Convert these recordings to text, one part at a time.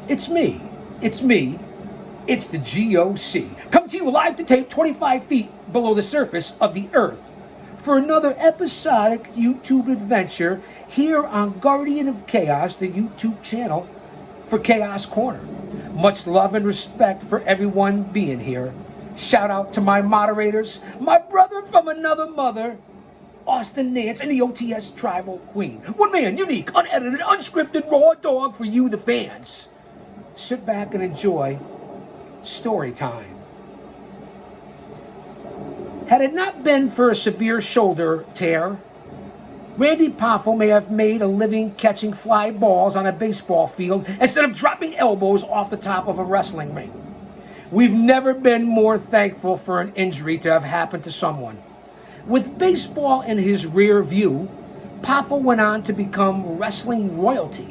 It's me. It's me. It's the GOC. Come to you live to tape 25 feet below the surface of the earth for another episodic YouTube adventure here on Guardian of Chaos, the YouTube channel for Chaos Corner. Much love and respect for everyone being here. Shout out to my moderators, my brother from another mother, Austin Nance, and the OTS Tribal Queen. One man, unique, unedited, unscripted, raw dog for you, the fans. Sit back and enjoy story time. Had it not been for a severe shoulder tear, Randy Poffo may have made a living catching fly balls on a baseball field instead of dropping elbows off the top of a wrestling ring. We've never been more thankful for an injury to have happened to someone. With baseball in his rear view, Poffo went on to become wrestling royalty.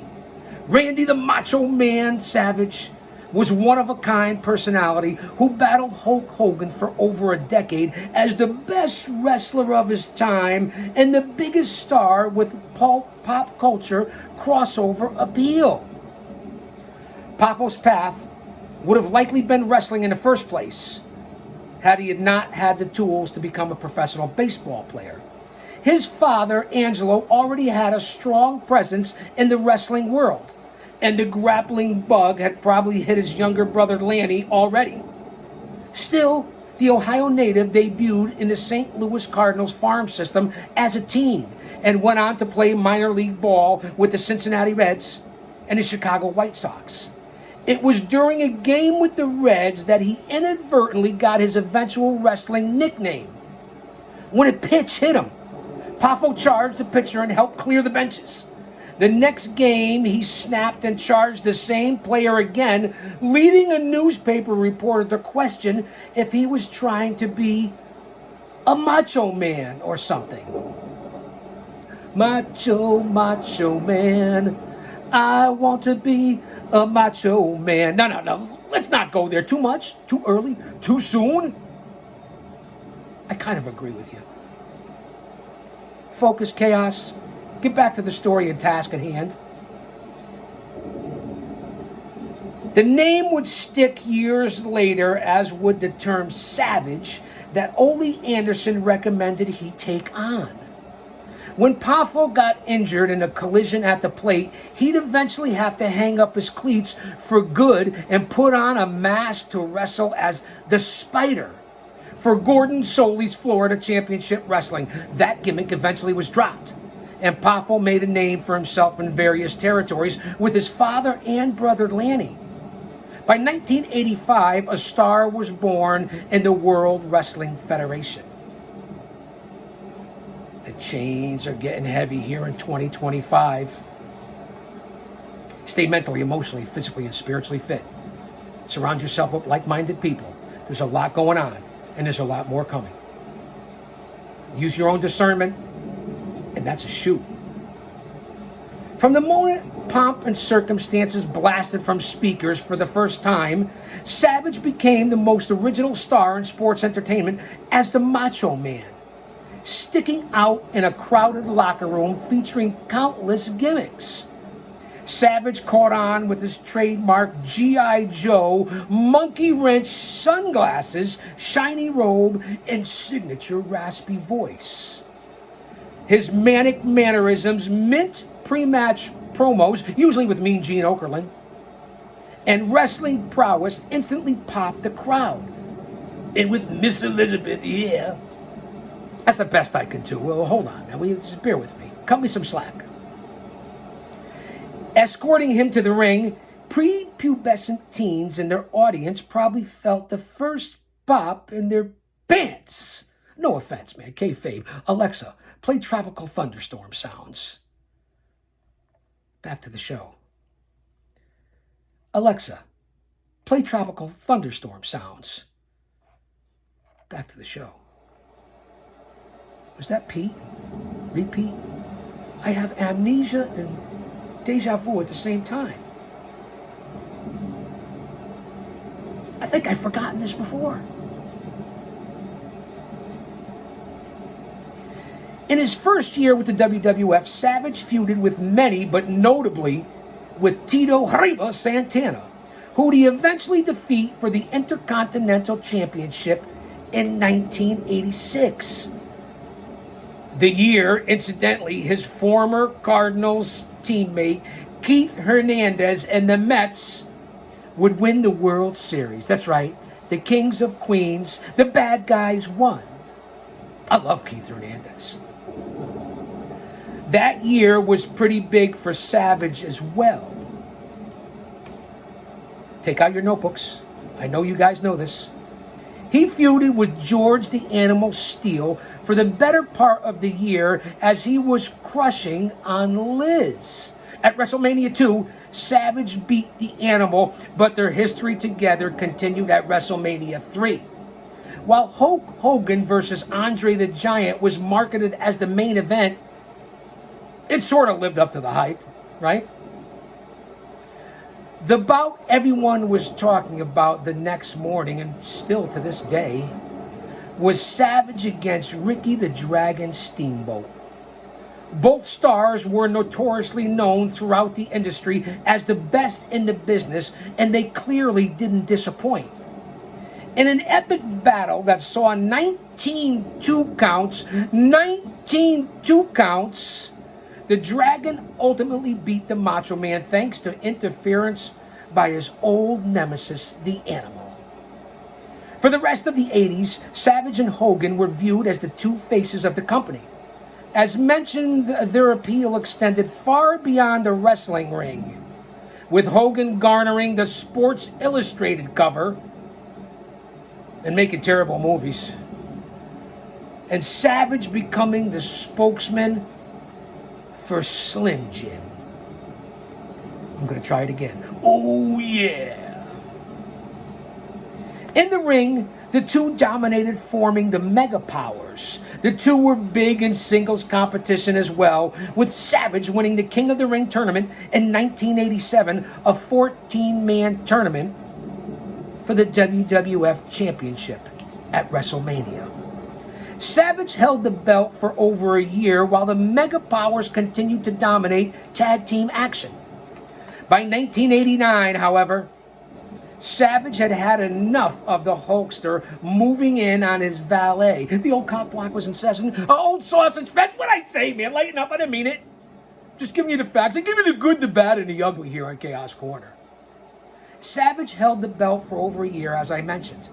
Randy the Macho Man Savage was one-of-a-kind personality who battled Hulk Hogan for over a decade as the best wrestler of his time and the biggest star with pop culture crossover appeal. Poffo's path would have likely been wrestling in the first place had he not had the tools to become a professional baseball player. His father, Angelo, already had a strong presence in the wrestling world, and the grappling bug had probably hit his younger brother Lanny already. Still, the Ohio native debuted in the St. Louis Cardinals farm system as a teen and went on to play minor league ball with the Cincinnati Reds and the Chicago White Sox. It was during a game with the Reds that he inadvertently got his eventual wrestling nickname. When a pitch hit him, Poffo charged the pitcher and helped clear the benches. The next game, he snapped and charged the same player again, leading a newspaper reporter to question if he was trying to be a macho man or something. Macho, macho man, I want to be a macho man. No. Let's not go there. Too much, too early, too soon. I kind of agree with you. Focus, Chaos. Get back to the story and task at hand. The name would stick years later, as would the term savage that Ole Anderson recommended he take on. When Poffo got injured in a collision at the plate, he'd eventually have to hang up his cleats for good and put on a mask to wrestle as the Spider for Gordon Solie's Florida Championship Wrestling. That gimmick eventually was dropped, and Poffo made a name for himself in various territories with his father and brother Lanny. By 1985, a star was born in the World Wrestling Federation. The chains are getting heavy here in 2025. Stay mentally, emotionally, physically, and spiritually fit. Surround yourself with like-minded people. There's a lot going on, and there's a lot more coming. Use your own discernment, and that's a shoot. From the moment pomp and circumstances blasted from speakers for the first time, Savage became the most original star in sports entertainment as the Macho Man, sticking out in a crowded locker room featuring countless gimmicks. Savage caught on with his trademark G.I. Joe, monkey wrench sunglasses, shiny robe, and signature raspy voice. His manic mannerisms, mint pre-match promos, usually with Mean Gene Okerlund, and wrestling prowess instantly popped the crowd. And with Miss Elizabeth, yeah. That's the best I can do. Well, hold on, now. Just bear with me. Cut me some slack. Escorting him to the ring, prepubescent teens in their audience probably felt the first pop in their pants. No offense, man. Kayfabe. Alexa, play Tropical Thunderstorm sounds. Back to the show. Alexa, play Tropical Thunderstorm sounds. Back to the show. Was that Pete? Repeat? I have amnesia and deja vu at the same time. I think I've forgotten this before. In his first year with the WWF, Savage feuded with many, but notably with Tito Arriba Santana, who he eventually defeat for the Intercontinental Championship in 1986. The year, incidentally, his former Cardinals teammate Keith Hernandez and the Mets would win the World Series. That's right, the Kings of Queens, the bad guys won. I love Keith Hernandez. That year was pretty big for Savage as well. Take out your notebooks. I know you guys know this. He feuded with George the Animal Steele for the better part of the year as he was crushing on Liz. At WrestleMania 2, Savage beat the Animal, but their history together continued at WrestleMania 3. While Hulk Hogan versus Andre the Giant was marketed as the main event, it sort of lived up to the hype, right? The bout everyone was talking about the next morning, and still to this day, was Savage against Ricky the Dragon Steamboat. Both stars were notoriously known throughout the industry as the best in the business, and they clearly didn't disappoint. In an epic battle that saw 19 2 counts, the Dragon ultimately beat the Macho Man thanks to interference by his old nemesis, the Animal. For the rest of the 80s, Savage and Hogan were viewed as the two faces of the company. As mentioned, their appeal extended far beyond the wrestling ring, with Hogan garnering the Sports Illustrated cover and making terrible movies, and Savage becoming the spokesman for Slim Jim. I'm going to try it again. Oh, yeah. In the ring, the two dominated, forming the Mega Powers. The two were big in singles competition as well, with Savage winning the King of the Ring tournament in 1987, a 14-man tournament for the WWF Championship at WrestleMania. Savage held the belt for over a year while the Mega Powers continued to dominate tag team action. By 1989, however, Savage had had enough of the Hulkster moving in on his valet. The old cock block was in session. Old sausage fest. What I say, man? Lighten up. I didn't mean it. Just giving you the facts. I give you the good, the bad, and the ugly here on Chaos Corner. Savage held the belt for over a year, as I mentioned.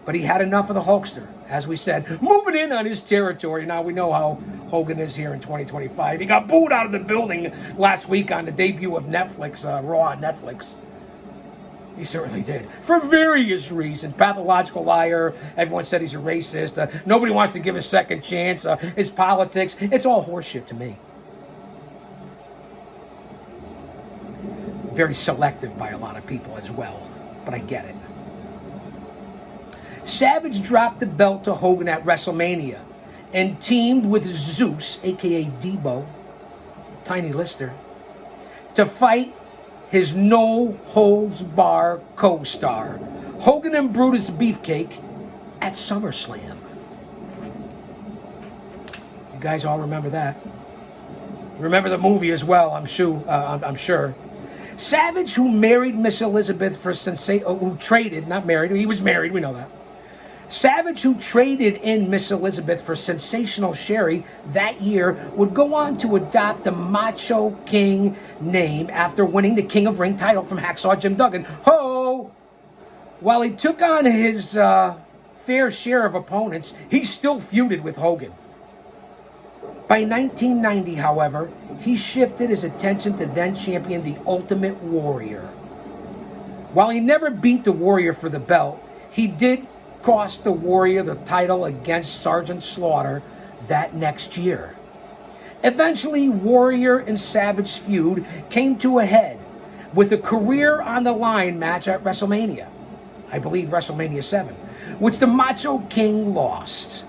But he had enough of the Hulkster, as we said, moving in on his territory. Now, we know how Hogan is here in 2025. He got booed out of the building last week on the debut of Netflix, Raw on Netflix. He certainly did. For various reasons. Pathological liar. Everyone said he's a racist. Nobody wants to give a second chance. His politics. It's all horseshit to me. Very selective by a lot of people as well. But I get it. Savage dropped the belt to Hogan at WrestleMania and teamed with Zeus, a.k.a. Debo, Tiny Lister, to fight his no-holds-bar co-star, Hogan and Brutus Beefcake, at SummerSlam. You guys all remember that. Remember the movie as well, I'm sure. Savage, who married Miss Elizabeth for who traded, not married, he was married, we know that. Savage, who traded in Miss Elizabeth for Sensational Sherry that year, would go on to adopt the Macho King name after winning the King of Ring title from Hacksaw Jim Duggan. Ho! While he took on his fair share of opponents, he still feuded with Hogan. By 1990, however, he shifted his attention to then-champion The Ultimate Warrior. While he never beat the Warrior for the belt, he did cost the Warrior the title against Sergeant Slaughter that next year. Eventually, Warrior and Savage feud came to a head with a career on the line match at WrestleMania. I believe WrestleMania 7, which the Macho King lost.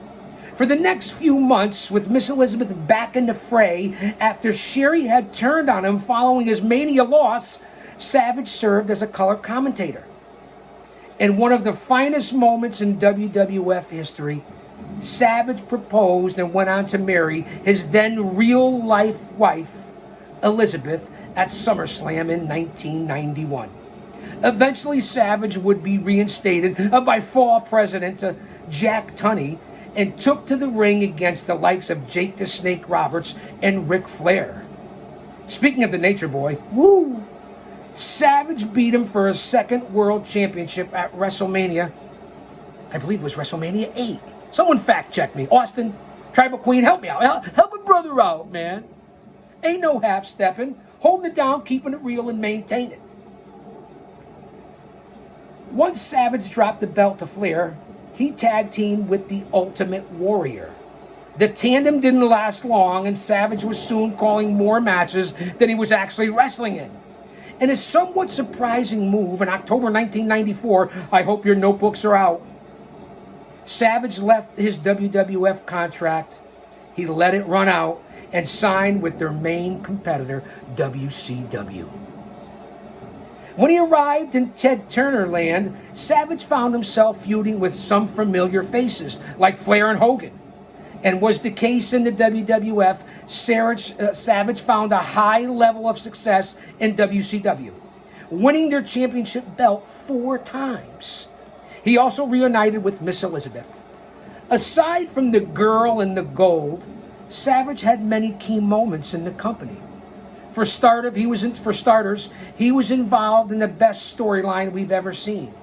For the next few months, with Miss Elizabeth back in the fray after Sherry had turned on him following his Mania loss, Savage served as a color commentator. In one of the finest moments in WWF history, Savage proposed and went on to marry his then real-life wife, Elizabeth, at SummerSlam in 1991. Eventually, Savage would be reinstated by Fall President Jack Tunney and took to the ring against the likes of Jake the Snake Roberts and Ric Flair. Speaking of the Nature Boy, woo! Savage beat him for his second World Championship at WrestleMania. I believe it was WrestleMania 8. Someone fact check me. Austin, Tribal Queen, help me out. Help a brother out, man. Ain't no half-stepping. Holding it down, keeping it real, and maintain it. Once Savage dropped the belt to Flair, he tag teamed with the Ultimate Warrior. The tandem didn't last long, and Savage was soon calling more matches than he was actually wrestling in. In a somewhat surprising move, in October 1994, I hope your notebooks are out, Savage left his WWF contract, he let it run out, and signed with their main competitor, WCW. When he arrived in Ted Turner land, Savage found himself feuding with some familiar faces, like Flair and Hogan. And was the case in the WWF, Savage found a high level of success in WCW, winning their championship belt 4 times. He also reunited with Miss Elizabeth. Aside from the girl and the gold, Savage had many key moments in the company. For starters, he was involved in the best storyline we've ever seen.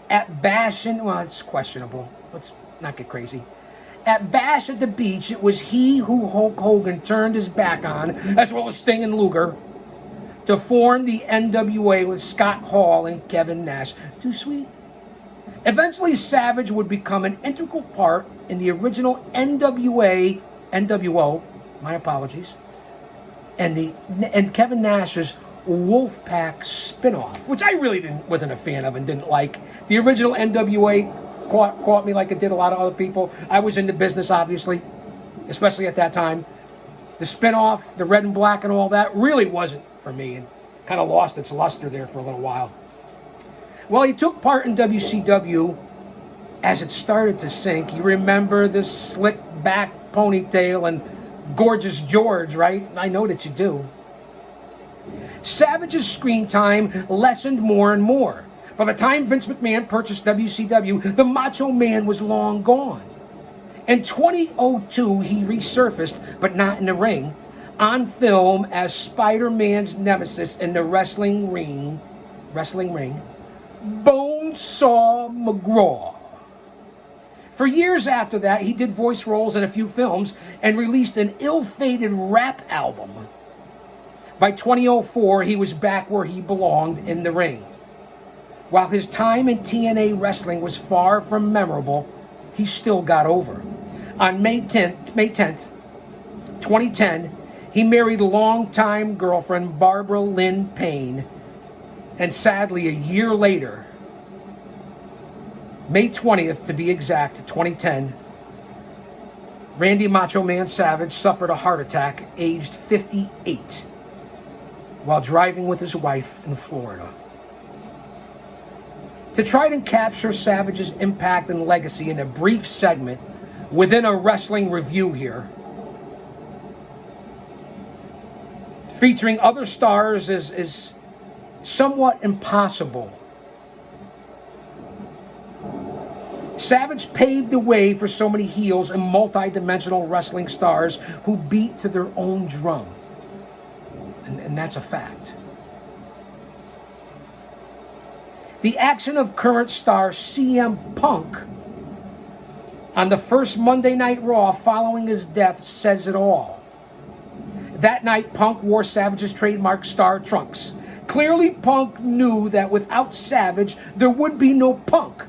At Bash it's questionable. Let's not get crazy. At Bash at the Beach, it was he who Hulk Hogan turned his back on, as well as Sting and Luger, to form the NWA with Scott Hall and Kevin Nash. Too sweet. Eventually, Savage would become an integral part in the original NWO, my apologies, and Kevin Nash's Wolfpack spinoff, which I really wasn't a fan of and didn't like. The original NWA caught me like it did a lot of other people. I was in the business, obviously, especially at that time. The spinoff, the red and black and all that, really wasn't for me and kind of lost its luster there for a little while. Well, he took part in WCW as it started to sink. You remember the slick back ponytail and Gorgeous George, right? I know that you do. Savage's screen time lessened more and more. By the time Vince McMahon purchased WCW, the Macho Man was long gone. In 2002, he resurfaced, but not in the ring, on film as Spider-Man's nemesis in the wrestling ring, Bonesaw McGraw. For years after that, he did voice roles in a few films and released an ill-fated rap album. By 2004, he was back where he belonged, in the ring. While his time in TNA wrestling was far from memorable, he still got over. On May 10th, 2010, he married longtime girlfriend Barbara Lynn Payne, and sadly, a year later, May 20th to be exact, 2010, Randy Macho Man Savage suffered a heart attack, aged 58, while driving with his wife in Florida. To try to capture Savage's impact and legacy in a brief segment within a wrestling review here, featuring other stars, is somewhat impossible. Savage paved the way for so many heels and multi-dimensional wrestling stars who beat to their own drum. And that's a fact. The action of current star CM Punk on the first Monday Night Raw following his death says it all. That night, Punk wore Savage's trademark star trunks. Clearly, Punk knew that without Savage, there would be no Punk.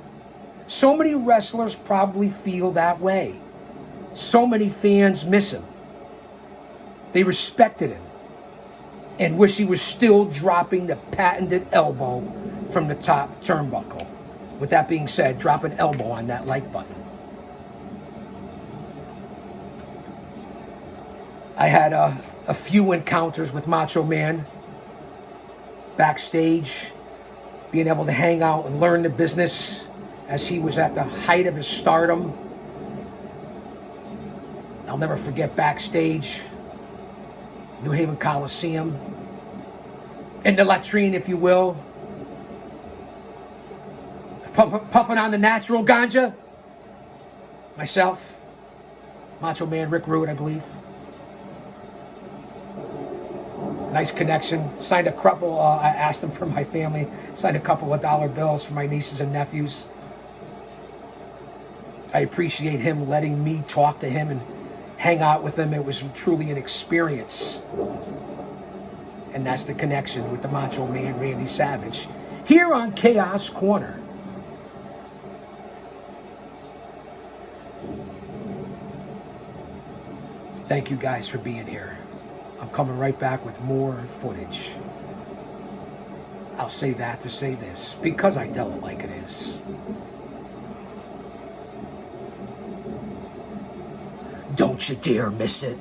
So many wrestlers probably feel that way. So many fans miss him. They respected him and wish he was still dropping the patented elbow from the top turnbuckle. With that being said, drop an elbow on that like button. I had a few encounters with Macho Man backstage, being able to hang out and learn the business as he was at the height of his stardom. I'll never forget backstage, New Haven Coliseum. in the latrine, if you will, puffing on the natural ganja. Myself, Macho Man Rick Rude, I believe. Nice connection. Signed a couple, I asked them for my family, signed a couple of dollar bills for my nieces and nephews. I appreciate him letting me talk to him and hang out with him. It was truly an experience. And that's the connection with the Macho Man Randy Savage here on Chaos Corner. Thank you guys for being here. I'm coming right back with more footage. I'll say that to say this, because I tell it like it is. Don't you dare miss it.